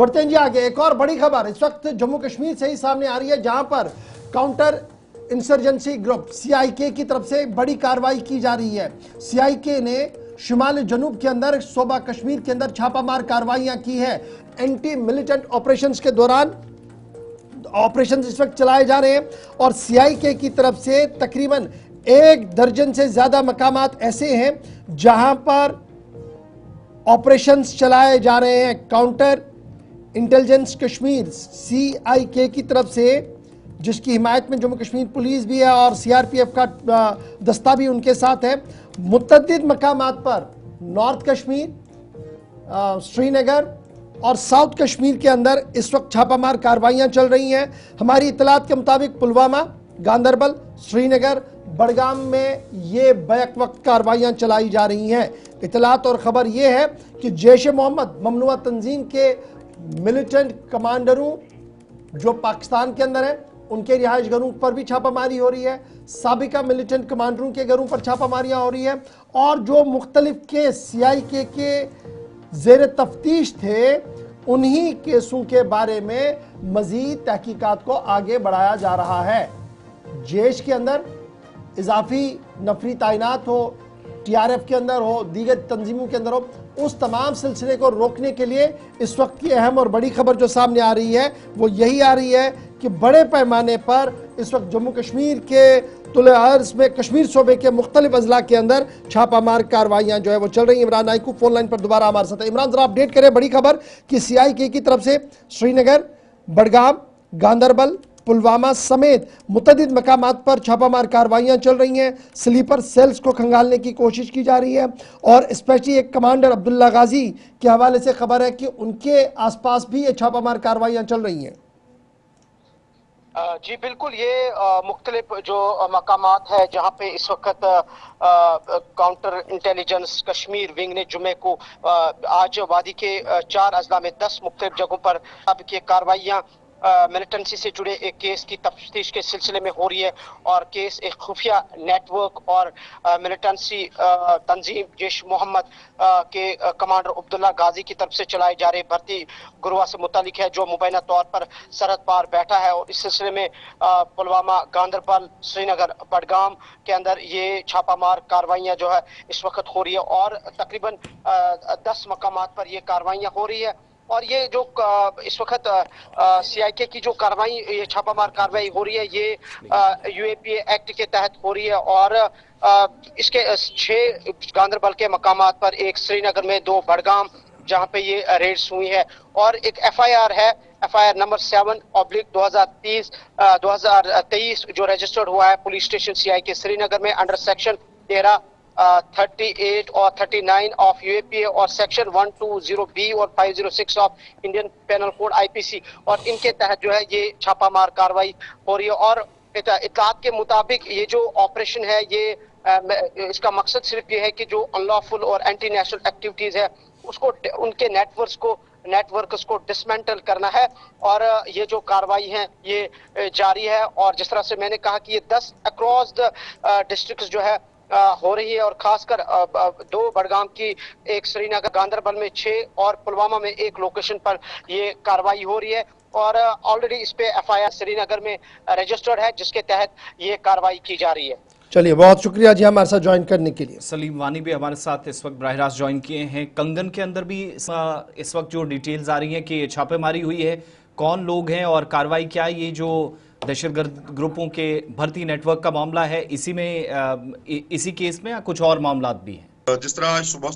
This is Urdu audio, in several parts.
بڑھتے ہیں جی آگے. ایک اور بڑی خبر اس وقت جموں کشمیر سے ہی سامنے آ رہی ہے, جہاں پر کاؤنٹر انسرجنسی گروپ سی آئی کے کی طرف سے بڑی کاروائی کی جا رہی ہے. سی آئی کے نے شمال جنوب کے اندر صوبہ کشمیر کے اندر چھاپہ مار کاروائیاں کی ہے. اینٹی ملیٹنٹ آپریشنز کے دوران آپریشنز اس وقت چلائے جا رہے ہیں, اور سی آئی کے کی طرف سے تقریباً 1 درجن سے زیادہ مقامات ایسے ہیں جہاں پر آپریشنز چلائے جا رہے ہیں. کاؤنٹر انٹیلیجنس کشمیر سی آئی کے کی طرف سے, جس کی حمایت میں جموں کشمیر پولیس بھی ہے اور سی آر پی ایف کا دستہ بھی ان کے ساتھ ہے, متعدد مقامات پر نارتھ کشمیر, سری نگر اور ساؤتھ کشمیر کے اندر اس وقت چھاپہ مار کاروائیاں چل رہی ہیں. ہماری اطلاعات کے مطابق پلوامہ, گاندربل, سری نگر, بڑگام میں یہ بیک وقت کاروائیاں چلائی جا رہی ہیں. اطلاعات اور خبر یہ ہے کہ جیش محمد ممنوعہ تنظیم کے ملیٹنٹ کمانڈروں جو پاکستان کے اندر ہیں ان کے رہائش گاہوں پر بھی چھاپہ ماری ہو رہی ہے, سابقہ ملیٹنٹ کمانڈروں کے گھروں پر چھاپہ ماریاں ہو رہی ہیں, اور جو مختلف کیس سی آئی کے زیر تفتیش تھے انہی کیسوں کے بارے میں مزید تحقیقات کو آگے بڑھایا جا رہا ہے. جیش کے اندر اضافی نفری تعینات ہو, ٹی آر ایف کے اندر ہو, دیگر تنظیموں کے اندر ہو, اس تمام سلسلے کو روکنے کے لیے اس وقت کی اہم اور بڑی خبر جو سامنے آ رہی ہے وہ یہی آ رہی ہے کہ بڑے پیمانے پر اس وقت جموں کشمیر کے طلوع عرض میں کشمیر صوبے کے مختلف اضلاع کے اندر چھاپہ مار کاروائیاں جو ہے وہ چل رہی ہیں. عمران نائکو فون لائن پر دوبارہ ہمارے ساتھ ہے. عمران ذرا اپڈیٹ کریں بڑی خبر کہ سی آئی کے کی طرف سے سری نگر, بڑگام, گاندربل, پلوامہ سمیت متعدد مقامات پر چھاپہ مار کاروائیاں چل رہی ہیں. سلیپر سیلز کو کھنگالنے کی کوشش کی جا رہی ہے, اور اسپیشلی ایک کمانڈر عبداللہ غازی کے حوالے سے خبر ہے کہ ان کے آس پاس بھی یہ چھاپہ مار کاروائیاں چل رہی ہیں. جی بالکل, یہ مختلف جو مقامات ہے جہاں پہ اس وقت کاؤنٹر انٹیلیجنس کشمیر ونگ نے جمعے کو آج وادی کے 4 اضلاع میں 10 مختلف جگہوں پر اب کی کاروائیاں ملیٹنسی سے جڑے ایک کیس کی تفتیش کے سلسلے میں ہو رہی ہے, اور کیس ایک خفیہ نیٹ ورک اور ملیٹنسی تنظیم جیش محمد کے کمانڈر عبداللہ غازی کی طرف سے چلائے جا رہے بھرتی گروہ سے متعلق ہے, جو مبینہ طور پر سرحد پار بیٹھا ہے. اور اس سلسلے میں پلوامہ, گاندربل, سری نگر, بڑگام کے اندر یہ چھاپہ مار کاروائیاں جو ہے اس وقت ہو رہی ہے, اور تقریباً 10 مقامات پر یہ کاروائیاں ہو رہی ہے. اور یہ جو اس وقت سی آئی کے کی جو کاروائی, یہ چھاپہ مار کاروائی ہو رہی ہے, یہ you a P a act کے تحت ہو رہی ہے, اور اس کے 6 گاندربل کے مقامات پر, ایک سری نگر میں, 2 بڑگام جہاں پہ یہ ریڈز ہوئی ہے, اور ایک ایف آئی آر ہے, ایف آئی آر نمبر 7/2023 جو رجسٹرڈ ہوا ہے پولیس اسٹیشن سی آئی کے سری نگر میں انڈر سیکشن 13 38 اور 39 آف یو اے پی اے, اور سیکشن 120B اور 506 آف انڈین پینل کوڈ آئی پی سی, اور ان کے تحت جو ہے یہ چھاپہ مار کاروائی ہو رہی ہے. اور اطلاعات کے مطابق یہ جو آپریشن ہے, یہ اس کا مقصد صرف یہ ہے کہ جو ان لافل اور اینٹی نیشنل ایکٹیویٹیز ہے اس کو, ان کے نیٹ ورکس کو ڈسمینٹل کرنا ہے, اور یہ جو کاروائی ہیں یہ جاری ہے. اور جس طرح سے میں نے کہا کہ یہ 10 اکراس ڈسٹرکٹس جو ہے ہو رہی ہے, اور خاص کر 2 بڑگام کی, ایک سری نگر, گاندربل میں 6 اور پلوامہ میں 1 لوکیشن پر یہ کاروائی ہو رہی ہے. اور آلریڈی اس پہ ایف آئی آر سری نگر میں رجسٹرڈ ہے جس کے تحت یہ کاروائی کی جا رہی ہے. چلیے بہت شکریہ جی ہمارے ساتھ جوائن کرنے کے لیے. سلیم وانی بھی ہمارے ساتھ اس وقت براہ راست جوائن کیے ہیں. کنگن کے اندر بھی اس وقت جو ڈیٹیلز آ رہی ہیں کہ چھاپے ماری ہوئی ہے, کون لوگ ہیں اور کاروائی کیا ہے, یہ جو دہشت گرد گروپوں کے بھرتی نیٹ ورک کا معاملہ ہے, اسی کیس میں یا کچھ اور معاملات بھی ہیں؟ جس طرح آج صبح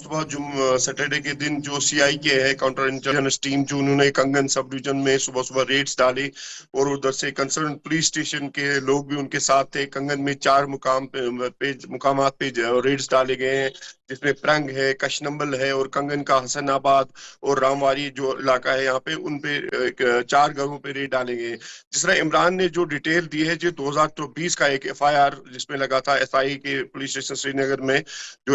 سیٹرڈے کے دن جو سی آئی کے ہے کاؤنٹر انٹیلیجنس ٹیم, جو انہوں نے کنگن سب ڈویژن میں صبح ریڈز ڈالے, اور ادھر سے کنسرن پولیس اسٹیشن کے لوگ بھی ان کے ساتھ تھے. کنگن میں 4 مقامات پہ ریڈز ڈالے گئے ہیں, جس میں پرنگ ہے, کشنمبل ہے, اور کنگن کا حسن آباد اور رامواری جو علاقہ ہے یہاں پہ, ان پہ 4 گھروں پہ ریڈ ڈالے گئے ہیں. جس طرح عمران نے جو ڈیٹیل دی ہے, جو 2024 کا ایک ایف آئی آر جس میں لگا تھا ایس آئی کے پولیس اسٹیشن سری نگر میں, جو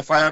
FIR